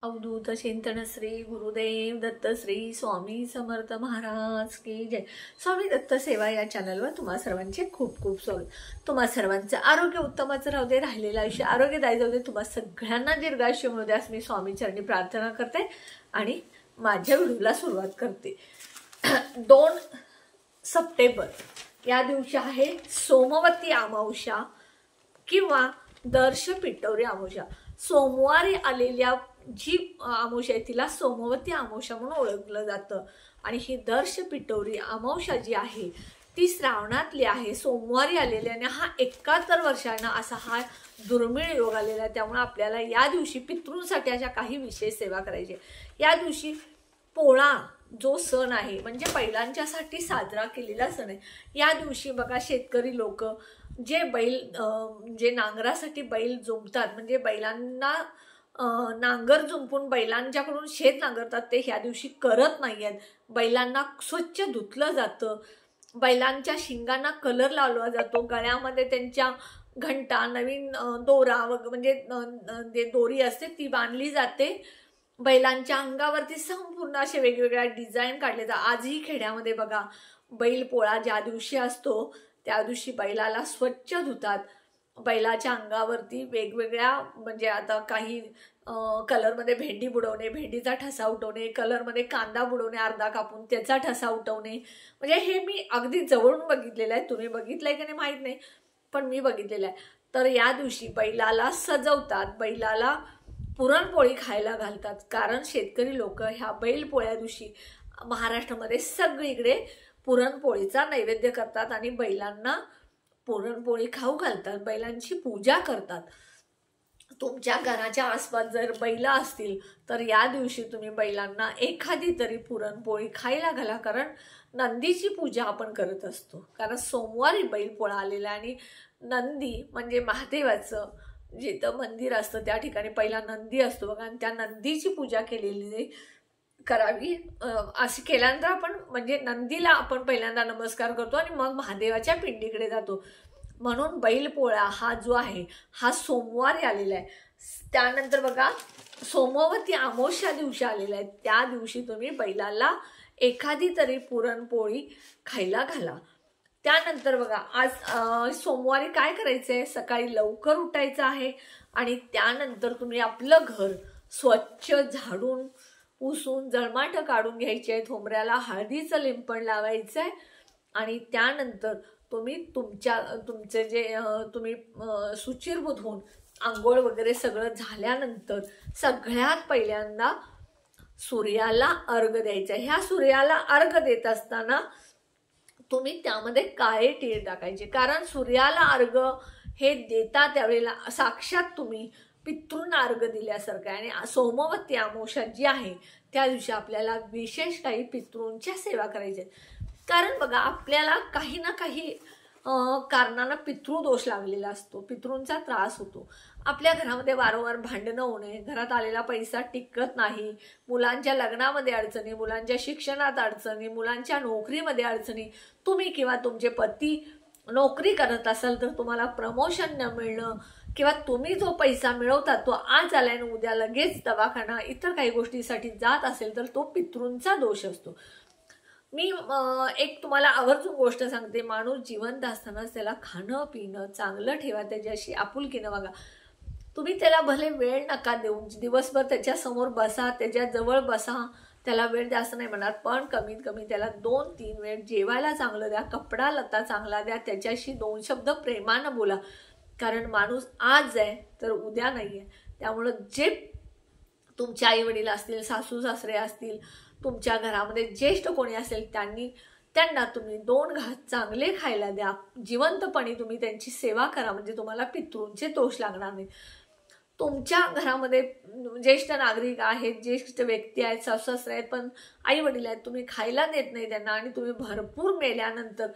अवधूत चिंतन श्री गुरुदेव दत्त श्री स्वामी समर्थ महाराज की जय। स्वामी दत्त सेवा या चॅनलवर तुम्हा सर्वांचे खूप खूप स्वागत। तुम्हा सर्वांचं आरोग्य उत्तमच राहू दे, राहिलेलं आयुष्य आरोग्यदायी जाऊ दे, तुम्हा सगळ्यांना दीर्घायुष्य मिळू दे असं मी स्वामी चरणी प्रार्थना करते आणि माझ्या व्हिडिओला सुरुवात करते। 2 सप्टेंबर या दिवशी आहे सोमवती अमावस्या किंवा दर्श पिठोरी अमावस्या। सोमवारी आलेल्या जी अमावस्या आहे तिला सोमवती अमावस्या म्हणून ओळखलं जातं आणि ही दर्श पिठोरी अमावस्या जी आहे ती श्रावणातली आहे, सोमवारी आलेली आणि हा 71 वर्षांना असा हा दुर्मिळ योग आलेला आहे। त्यामुळे आपल्याला या दिवशी पितृंसाठी अशा काही विशेष सेवा करायची। या दिवशी पोळा जो सण आहे म्हणजे बैलांच्यासाठी साजरा केलेला सण आहे। या दिवशी बघा शेतकरी लोक जे बैल जे नांगरासाठी बैल जुंपतात म्हणजे बैलांना नांगर जुंपून बैलांच्याकडून शेत नांगरतात ते ह्या दिवशी करत नाहीयेत। बैलांना स्वच्छ धुतलं जातं, बैलांच्या शिंगांना कलर लावला जातो, गळ्यामध्ये त्यांच्या घंटा नवीन दोरा म्हणजे जे दोरी असते ती बांधली जाते। बैलांच्या अंगावरती संपूर्ण असे वेगवेगळ्या डिझाईन काढले जातात। आजही खेड्यामध्ये बघा बैल पोळा ज्या दिवशी असतो त्या दिवशी बैलाला स्वच्छ धुतात, बैलाच्या अंगावरती वेगवेगळ्या म्हणजे आता काही कलरमध्ये भेंडी बुडवणे, भेंडीचा ठसा उठवणे, कलरमध्ये कांदा बुडवणे अर्धा कापून त्याचा ठसा उठवणे, म्हणजे हे मी अगदी जवळून बघितलेलं आहे। तुम्ही बघितलंय की नाही माहित नाही पण मी बघितलेलं आहे। तर या दिवशी बैलाला सजवतात, बैलाला पुरणपोळी खायला घालतात कारण शेतकरी लोक ह्या बैल पोळ्या दिवशी महाराष्ट्रामध्ये सगळीकडे पुरणपोळीचा नैवेद्य करतात आणि बैलांना पुरणपोळी खाऊ घालतात, बैलांची पूजा करतात। तुमच्या घराच्या आसपास जर बैल असतील तर या दिवशी तुम्ही बैलांना एखादी तरी पुरणपोळी खायला घाला कारण नंदीची पूजा आपण करत असतो। कारण सोमवारी बैल पोळा आलेला आणि नंदी म्हणजे महादेवाचं जिथं मंदिर असतं त्या ठिकाणी पहिला नंदी असतो बघा आणि त्या नंदीची पूजा केलेली करावी। असे केल्यानंतर आपण म्हणजे नंदीला आपण पहिल्यांदा नमस्कार करतो आणि मग महादेवाच्या पिंडीकडे जातो। म्हणून बैलपोळा हा जो आहे हा सोमवारी आलेला आहे। त्यानंतर बघा सोमवती अमावस्या दिवशी आलेला आहे, त्या दिवशी तुम्ही बैलाला एखादी तरी पुरणपोळी खायला घाला। त्यानंतर बघा आज सोमवारी काय करायचंय, सकाळी लवकर उठायचं आहे आणि त्यानंतर तुम्ही आपलं घर स्वच्छ झाडून पुसून जळमाट काढून घ्यायचे आहे, थोंबऱ्याला हळदीचं लिंपण लावायचं आहे आणि त्यानंतर तुम्ही तुमचे जे तुम्ही सुचिरभूत होऊन आंघोळ वगैरे सगळं झाल्यानंतर सगळ्यात पहिल्यांदा सूर्याला अर्घ्य द्यायचं आहे। ह्या सूर्याला अर्घ्य देत असताना तुम्ही त्यामध्ये काळे तीळ टाकायचे कारण सूर्याला अर्घ्य हे देता त्यावेळेला साक्षात तुम्ही पितृंना अर्घ्य दिल्यासारखं आहे आणि सोमवती अमावस्या जी आहे त्या दिवशी आपल्याला विशेष काही पितृंच्या सेवा करायच्या कारण बघा आपल्याला काही ना काही कारणानं पितृदोष लागलेला असतो, पितृंचा त्रास होतो। आपल्या घरामध्ये वारंवार भांडणं होणे, घरात आलेला पैसा टिकत नाही, मुलांच्या लग्नामध्ये अडचणी, मुलांच्या शिक्षणात अडचणी, मुलांच्या नोकरीमध्ये अडचणी, तुम्ही किंवा तुमचे पती नोकरी करत असाल तर तुम्हाला प्रमोशन न मिळणं किंवा तुम्ही जो पैसा मिळवता तो आज आल्याने उद्या लगेच दवाखाना इतर काही गोष्टीसाठी जात असेल तर तो पितृंचा दोष असतो। मी एक तुम्हाला आवर्जून गोष्ट सांगते, माणूस जिवंत असतानाच त्याला खाणं पिणं चांगलं ठेवा, त्याच्याशी आपुलकीनं वागा। तुम्ही त्याला भले वेळ नका देऊ, दिवसभर त्याच्या समोर बसा, त्याच्या जवळ बसा, त्याला वेळ द्या असं नाही म्हणणार पण कमीत कमी त्याला 2-3 वेळ जेवायला चांगलं द्या, कपडा लत्ता चांगला द्या, त्याच्याशी 2 शब्द प्रेमानं बोला कारण माणूस आज आहे तर उद्या नाही आहे। त्यामुळं जे तुमचे आई वडील असतील, सासू सासरे असतील, तुमच्या घरामध्ये ज्येष्ठ कोणी असेल त्यांना तुम्ही 2 घास चांगले खायला द्या, जिवंतपणी तुम्ही त्यांची सेवा करा म्हणजे तुम्हाला पितृंचे दोष लागणार नाही। तुमच्या घरामध्ये ज्येष्ठ नागरिक आहेत, ज्येष्ठ व्यक्ती आहेत, सासू सासरे आहेत पण आई वडील आहेत, तुम्ही खायला देत नाही त्यांना आणि तुम्ही भरपूर मेल्यानंतर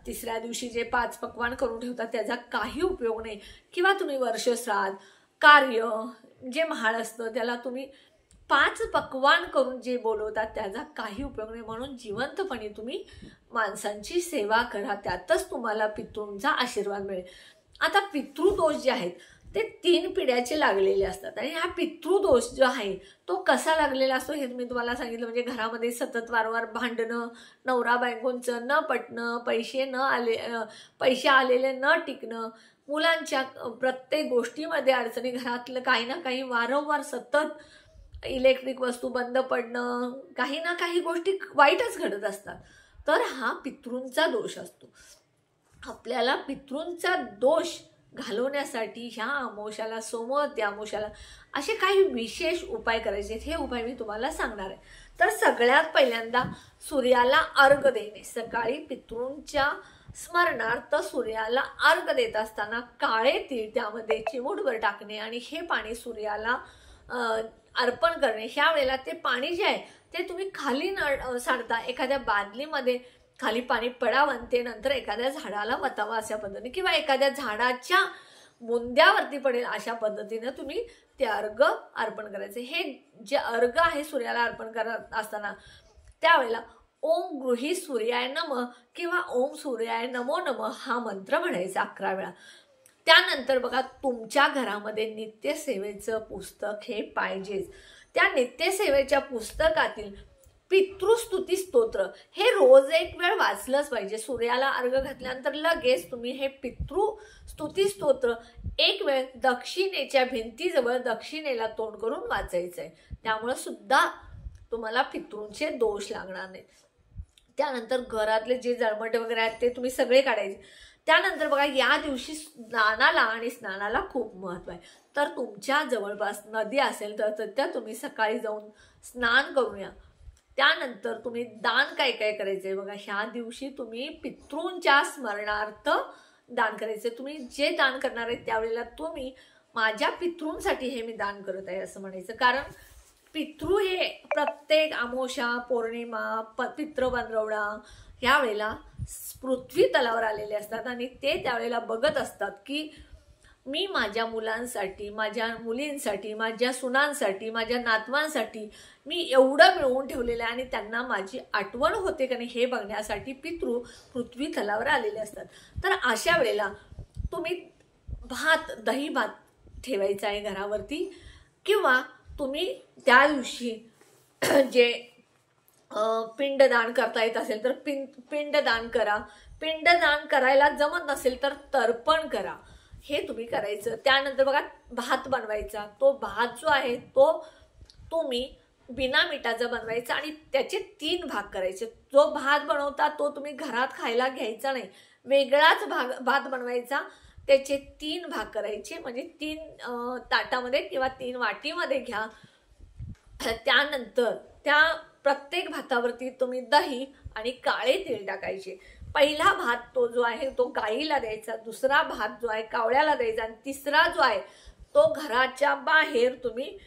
तिसऱ्या दिवशी जे 5 पक्वान करून ठेवतात त्याचा काही उपयोग नाही किंवा तुम्ही वर्षश्राद्ध कार्य जे महाळ असतं त्याला तुम्ही 5 पक्वान करून जे बोलवतात त्याचा काही उपयोग नाही। म्हणून जिवंतपणे तुम्ही माणसांची सेवा करा, त्यातच तुम्हाला पितृंचा आशीर्वाद मिळेल। आता पितृदोष जे आहेत ते 3 पिढ्याचे लागलेले असतात. आणि हा पितृदोष जो आहे तो कसा लागलेला असतो हे मी तुम्हाला सांगितलं. म्हणजे घरामध्ये सतत वारंवार भांडणं, नवरा बायकोंचं न पटणं, पैसे आलेले न टिकणं, मुलांच्या प्रत्येक गोष्टीमध्ये अडचणी, घरातलं काही ना काही वारंवार सतत इलेक्ट्रिक वस्तू बंद पडणं, काही ना काही गोष्टी वाईटच घडत असतात. तर हा पितृंचा दोष असतो. आपल्याला पितृंचा दोष घालवण्यासाठी ह्या अमावस्याला, सोमवती अमावस्याला असे काही विशेष उपाय करायचे. हे उपाय मी तुम्हाला सांगणार आहे. तर सगळ्यात पहिल्यांदा सूर्याला अर्घ देणे. सकाळी पितृंच्या स्मरणार्थ सूर्याला अर्घ देत असताना काळे तीळ त्यामध्ये चिमूटभर टाकणे आणि हे पाणी सूर्याला अर्पण करणे. ह्या वेळेला ते पाणी जे आहे ते तुम्ही खाली न सांडता एखाद्या बादलीमध्ये खाली पाणी पडावं, ते नंतर एखाद्या झाडाला वतावं अशा पद्धतीने, किंवा एखाद्या झाडाच्या बुंद्यावरती पडेल अशा पद्धतीने तुम्ही ते अर्घ अर्पण करायचे. हे जे अर्घ आहे सूर्याला अर्पण करत असताना त्यावेळेला ओम गृही सूर्याय नमः किंवा ओम सूर्याय नमो नमः हा मंत्र म्हणायचा 11 वेळा. त्यानंतर बघा, तुमच्या घरामध्ये नित्यसेवेचं पुस्तक हे पाहिजेच. त्या नित्यसेवेच्या पुस्तकातील पितृस्तुती स्तोत्र हे रोज एक वेळ वाचलंच पाहिजे. सूर्याला अर्घ घातल्यानंतर लगेच तुम्ही हे पितृस्तुती स्तोत्र एक वेळ दक्षिणेच्या भिंतीजवळ दक्षिणेला तोंड करून वाचायचंय. त्यामुळे सुद्धा तुम्हाला पितृंचे दोष लागणार नाहीत. त्यानंतर घरातले जे जळमट वगैरे आहेत ते तुम्ही सगळे काढायचे. त्यानंतर बघा, या दिवशी स्नानाला खूप महत्व आहे. तर तुमच्या जवळपास नदी असेल तर त्या तुम्ही सकाळी जाऊन स्नान करून या. त्यानंतर तुम्ही दान काय काय करायचंय बघा. ह्या दिवशी तुम्ही पितृंच्या स्मरणार्थ दान करायचे. तुम्ही जे दान करणार आहे त्यावेळेला तुम्ही माझ्या पितृंसाठी हे मी दान करत आहे असं म्हणायचं. कारण पितृ हे प्रत्येक अमावस्या, पौर्णिमा, पितृपंधरवडा ह्या वेळेला पृथ्वी तलावर आलेले असतात आणि ते त्यावेळेला बघत असतात की मी माझ्या मुलांसाठी, माझ्या मुलींसाठी, माझ्या सुनांसाठी, माझ्या नातवांसाठी मी एवढं मिळवून ठेवलेलं आहे आणि त्यांना माझी आठवण होते का नाही हे बघण्यासाठी पितृ पृथ्वी तलावर आलेले असतात. तर अशा वेळेला तुम्ही दही भात ठेवायचा आहे घरावरती, किंवा तुम्ही त्या दिवशी जे पिंडदान करता येत असेल तर पिंडदान करा. पिंडदान करायला जमत नसेल तर तर्पण करा. हे तुम्ही करायचं. त्यानंतर बघा, भात बनवायचा. तो भात जो आहे तो तुम्ही बिना मिठाचा बनवायचा आणि त्याचे 3 भाग करायचे. जो भात बनवता तो तुम्ही घरात खायला घ्यायचा नाही, वेगळाच भात बनवायचा. त्याचे 3 भाग करायचे. म्हणजे 3 ताटामध्ये किंवा 3 वाटीमध्ये घ्या. त्यानंतर त्या प्रत्येक भातावरती तुम्ही दही आणि काळे तीळ टाकायचे. पहिला भात तो जो आहे तो गाईला द्यायचा, दुसरा भात जो आहे कावळ्याला द्यायचा आणि तिसरा जो आहे तो घराच्या बाहेर तुम्ही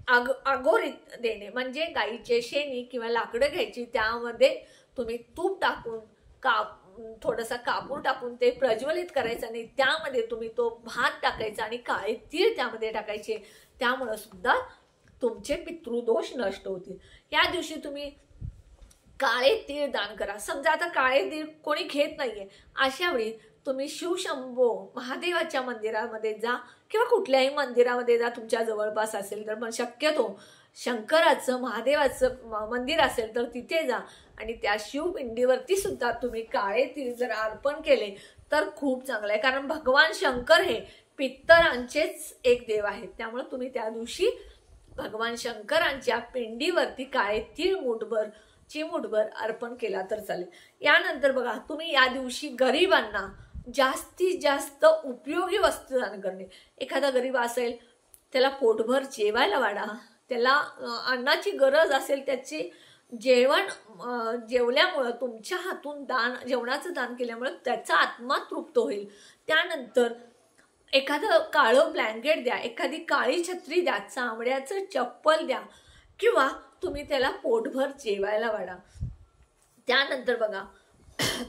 आगोरीत देणे. म्हणजे गाईचे शेणी किंवा लाकडं घ्यायची, त्यामध्ये तुम्ही तूप टाकून थोडासा कापूर टाकून ते प्रज्वलित करायचं आणि त्यामध्ये तुम्ही तो भात टाकायचा आणि काळे तीळ त्यामध्ये टाकायचे. त्यामुळे सुद्धा तुमचे पितृदोष नष्ट होतील. या दिवशी तुम्ही काळे तीळ दान करा. समजा आता काळे तीळ कोणी घेत नाहीये, अशा वेळी तुम्ही शिवशंभो महादेवाच्या मंदिरामध्ये जा किंवा कुठल्याही मंदिरामध्ये जा तुमच्या जवळपास असेल तर. पण शक्यतो शंकराचं, महादेवाचं मंदिर असेल तर तिथे जा आणि त्या शिवपिंडीवरती सुद्धा तुम्ही काळे तीळ जर अर्पण केले तर खूप चांगलं आहे. कारण भगवान शंकर हे पितरांचेच एक देव आहेत. त्यामुळे तुम्ही त्या दिवशी भगवान शंकरांच्या पिंडीवरती काळे तीळ चिमूटभर अर्पण केला तर चालेल. यानंतर बघा, तुम्ही या दिवशी गरिबांना जास्तीत जास्त उपयोगी वस्तू दान करणे. एखादा गरीब असेल त्याला पोटभर जेवायला वाढा, त्याला अन्नाची गरज असेल, त्याची जेवल्यामुळं तुमच्या हातून जेवणाचं दान केल्यामुळे त्याचा आत्मा तृप्त होईल. त्यानंतर एखादं काळं ब्लँकेट द्या, एखादी काळी छत्री द्या, चामड्याचं चप्पल द्या किंवा तुम्ही त्याला पोटभर जेवायला वाढा. त्यानंतर बघा,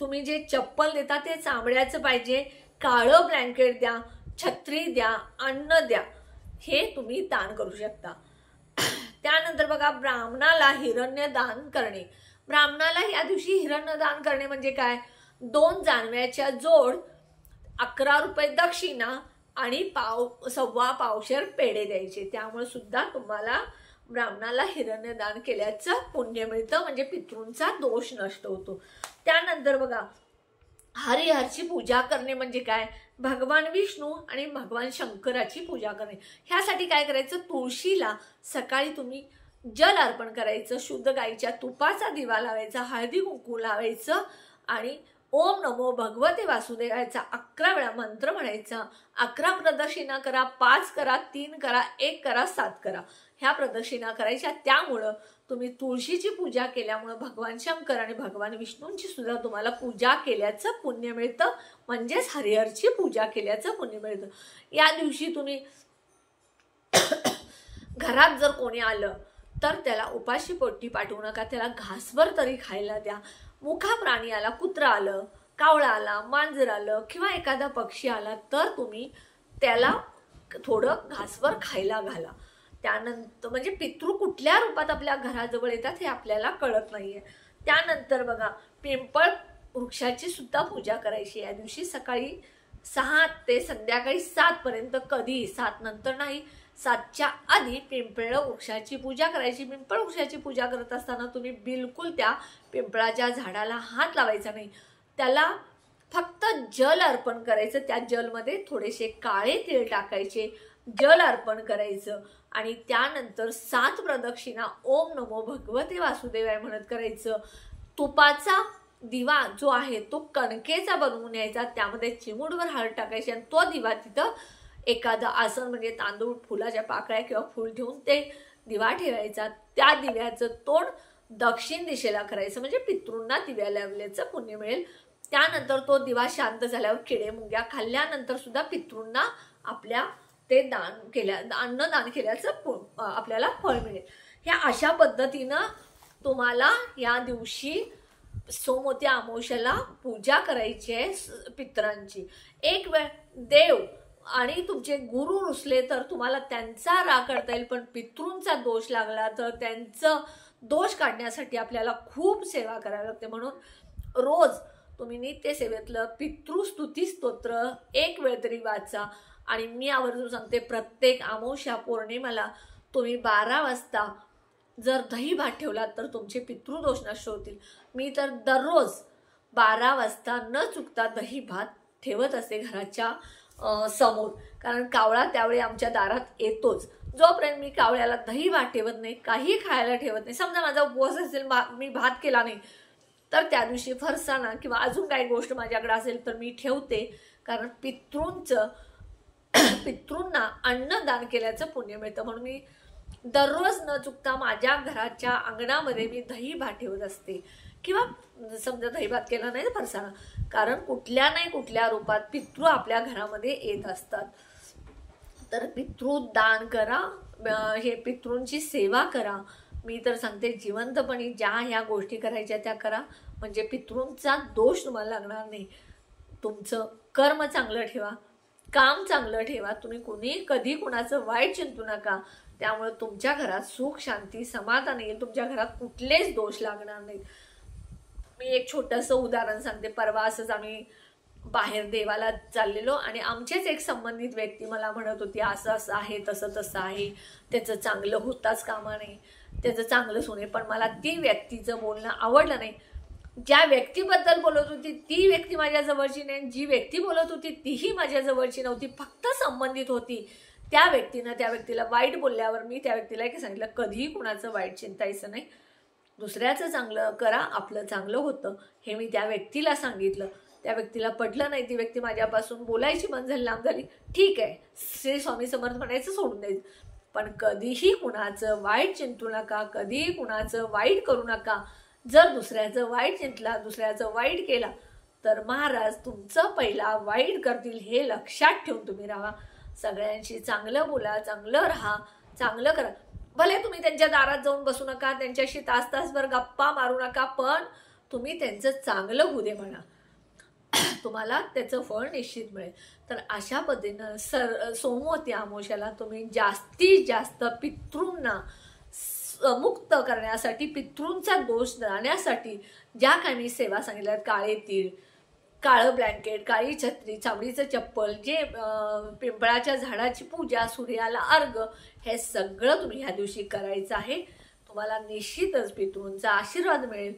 तुम्ही जे चप्पल देता ते चामड्याचं पाहिजे, काळं ब्लँकेट द्या, छत्री द्या, अन्न द्या, हे तुम्ही दान करू शकता. त्यानंतर बघा, ब्राह्मणाला हिरण्य दान करणे. ब्राह्मणाला या दिवशी हिरण्य दान करणे म्हणजे काय, 2 जानव्याच्या जोड, 11 रुपये दक्षिणा आणि सव्वा पावशेर पेढे द्यायचे. त्यामुळे सुद्धा तुम्हाला ब्राह्मणाला हिरण्यदान केल्याचं पुण्य मिळतं, म्हणजे पितृंचा दोष नष्ट होतो. त्यानंतर बघा, हरिहरची पूजा करणे म्हणजे काय, भगवान विष्णू आणि भगवान शंकराची पूजा करणे. ह्यासाठी काय करायचं, तुळशीला सकाळी तुम्ही जल अर्पण करायचं, शुद्ध गाईच्या तुपाचा दिवा लावायचा, हळदी कुंकू लावायचं आणि ओम नमो भगवते वासुदेवाचा 11 वेळा मंत्र म्हणायचा. 11 प्रदक्षिणा करा, 5 करा, 3 करा, 1 करा, 7 करा, ह्या प्रदक्षिणा करायच्या. त्यामुळं तुम्ही तुळशीची पूजा केल्यामुळं भगवान शंकर आणि भगवान विष्णूंची सुद्धा तुम्हाला पूजा केल्याचं पुण्य मिळतं, म्हणजेच हरिहरची पूजा केल्याचं पुण्य मिळतं. या दिवशी तुम्ही घरात जर कोणी आलं तर त्याला उपाशी पोटी पाठवू नका, त्याला घासभर तरी खायला द्या. मुखा प्राणी आला, कुत्रा आलं, कावळा आला, मांजर आलं किंवा एखादा पक्षी आला तर तुम्ही त्याला थोडं घासभर खायला घाला. त्यानंतर म्हणजे पितृ कुठल्या रूपात आपल्या घराजवळ येतात हे आपल्याला कळत नाहीये. त्यानंतर बघा, पिंपळ वृक्षाची सुद्धा पूजा करायची या दिवशी. सकाळी 6 ते संध्याकाळी 7 पर्यंत, कधी 7 नंतर नाही, 7च्या आधी पिंपळ वृक्षाची पूजा करायची. पिंपळ वृक्षाची पूजा करत असताना तुम्ही बिलकुल त्या पिंपळाच्या झाडाला हात लावायचा नाही, त्याला फक्त जल अर्पण करायचं. त्या जलमध्ये थोडेसे काळे तीळ टाकायचे, जल अर्पण करायचं आणि त्यानंतर 7 प्रदक्षिणा ओम नमो भगवते वासुदेवाय म्हणत करायचं. तुपाचा दिवा जो आहे तो कणकेचा बनवून यायचा, त्यामध्ये चिमूटभर हळद टाकायची आणि तो दिवा तिथं एखादं आसन म्हणजे तांदूळ, फुलाच्या पाकळ्या किंवा फूल ठेवून ते दिवा ठेवायचा. त्या दिव्याचं तोंड दक्षिण दिशेला करायचं, म्हणजे पितृंना दिव्या लावल्याचं पुण्य मिळेल. त्यानंतर तो दिवा शांत झाल्यावर किडे मुंग्या खाल्ल्यानंतर सुद्धा पितृंना आपल्या ते अन्नदान केल्याचं आपल्याला फळ मिळेल. ह्या अशा पद्धतीनं तुम्हाला या दिवशी सोमवती अमावस्येला पूजा करायची आहे पितरांची. एक वेळ देव आणि तुमचे गुरु रुसले तर तुम्हाला त्यांचा राग काढता येईल, पण पितृंचा दोष लागला तर त्यांचं दोष काढण्यासाठी आपल्याला खूप सेवा करावी लागते. म्हणून रोज तुम्ही नित्य सेवेतलं पितृस्तुती स्तोत्र 1 वेळ तरी वाचा. आणि मी आवर्जून सांगते, प्रत्येक अमावस्या पौर्णिमेला तुम्ही 12 वाजता जर दही भात ठेवलात तर तुमचे पितृदोष नष्ट होतील. मी तर दररोज 12 वाजता न चुकता दही भात ठेवत असते घराच्या समोर, कारण कावळा त्यावेळी आमच्या दारात येतोच. जोपर्यंत मी कावळ्याला दही भात ठेवत नाही, काही खायला ठेवत नाही, समजा माझा उपवास असेल, मी भात केला नाही तर त्या दिवशी फरसाणा किंवा अजून काही गोष्ट माझ्याकडे असेल तर मी ठेवते, कारण पितृंना अन्नदान केल्याचं पुण्य मिळतं. म्हणून मी दररोज न चुकता माझ्या घराच्या अंगणामध्ये मी दही भात ठेवत असते, किंवा समजा दही भात केला नाही तर फरसाणा, कारण कुठल्या नाही कुठल्या रूपात पितृ आपल्या घरामध्ये येत असतात. तर पितृदान करा, हे पितृंची सेवा करा. मी तर सांगते, जिवंतपणी ज्या ह्या गोष्टी करायच्या त्या करा, म्हणजे पितृंचा दोष तुम्हाला लागणार नाही. तुमचं कर्म चांगलं ठेवा, काम चांगलं ठेवा, तुम्ही कधी कुणाचं वाईट चिंतू नका. त्यामुळे तुमच्या घरात सुख, शांती, समाधान येईल, तुमच्या घरात कुठलेच दोष लागणार नाहीत. मी एक छोटंसं उदाहरण सांगते. परवा असंच आम्ही बाहेर देवाला चाललेलो आणि आमचेच एक संबंधित व्यक्ती मला म्हणत होती, असं असं आहे, तसं तसं आहे, त्याचं चांगलं होताच कामा नाही, त्याचं चांगलंच होणे. पण मला ती व्यक्तीचं बोलणं आवडलं नाही. ज्या व्यक्तीबद्दल बोलत होती ती व्यक्ती माझ्या जवळची नाही, जी व्यक्ती बोलत होती तीही माझ्या जवळची नव्हती, फक्त संबंधित होती. त्या व्यक्तीनं त्या व्यक्तीला वाईट बोलल्यावर मी त्या व्यक्तीला एक सांगितलं, कधीही कुणाचं वाईट चिंतायचं नाही, दुसऱ्याचं चांगलं करा, आपलं चांगलं होतं, हे मी त्या व्यक्तीला सांगितलं. त्या व्यक्तीला पटलं नाही, ती व्यक्ती माझ्यापासून बोलायची बंद झाली, लांब झाली. ठीक आहे, श्री स्वामी समर्थ म्हणायचं सोडून द्यायचं, पण कधीही कुणाचं वाईट चिंतू नका, कधीही कुणाचं वाईट करू नका. जर दुसऱ्याचं वाईट चिंतला, दुसऱ्याचं वाईट केला तर महाराज तुमचं पहिला वाईट करतील, हे लक्षात ठेवून तुम्ही राहा. सगळ्यांशी चांगलं बोला, चांगलं राहा, चांगलं करा. भले तुम्ही त्यांच्या दारात जाऊन बसू नका, त्यांच्याशी तासभर गप्पा मारू नका, पण तुम्ही त्यांचं चांगलं होऊ दे म्हणा, तुम्हाला त्याचं फळ निश्चित मिळेल. तर अशा पद्धतीनं सोमवती अमावस्येला तुम्ही जास्तीत जास्त पितृंना मुक्त करण्यासाठी, पितृंचा दोष जाण्यासाठी ज्या काही मी सेवा सांगितल्या, काळे तीळ, काळं ब्लँकेट, काळी छत्री, चामडीचं चप्पल, जे पिंपळाच्या झाडाची पूजा, सूर्याला अर्घ, हे सगळं तुम्ही ह्या दिवशी करायचं आहे. तुम्हाला निश्चितच पितृंचा आशीर्वाद मिळेल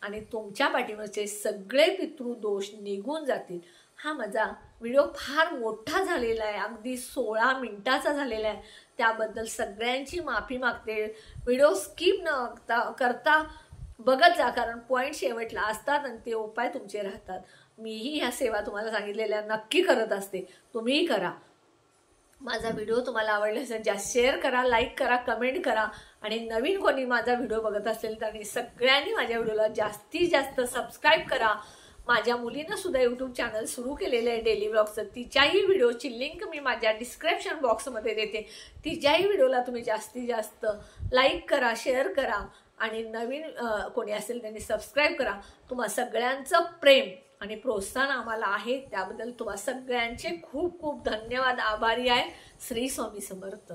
आणि तुमच्या पाठीवरचे सगळे पितृदोष निघून जातील. हा माझा व्हिडिओ फार मोठा झालेला आहे, अगदी 16 मिनिटाचा झालेला आहे. त्याबद्दल सगळ्यांची माफी मागते. व्हिडिओ स्किप न करता बघत जा, कारण पॉईंट शेवटला असतात आणि ते उपाय तुमचे राहतात. मीही ह्या सेवा तुम्हाला सांगितलेल्या नक्की करत असते, तुम्हीही करा. माझा व्हिडिओ तुम्हाला आवडला असेल जास्त शेअर करा, लाईक करा, कमेंट करा. आणि नवीन कोणी माझा व्हिडिओ बघत असेल तर सगळ्यांनी माझ्या व्हिडिओला जास्तीत जास्त सबस्क्राईब करा. माझ्या मुलीनं सुद्धा यूट्यूब चॅनल सुरू केलेलं आहे डेली ब्लॉगचं. तिच्याही व्हिडिओची लिंक मी माझ्या डिस्क्रिप्शन बॉक्समध्ये देते. तिच्याही व्हिडिओला तुम्ही जास्तीत जास्त लाईक करा, शेअर करा आणि नवीन कोणी असेल त्यांनी सबस्क्राईब करा. तुम्हा सगळ्यांचं प्रेम आणि प्रोत्साहन आम्हाला आहे, त्याबद्दल तुम्हा सगळ्यांचे खूप खूप धन्यवाद. आभारी आहे. श्री स्वामी समर्थ.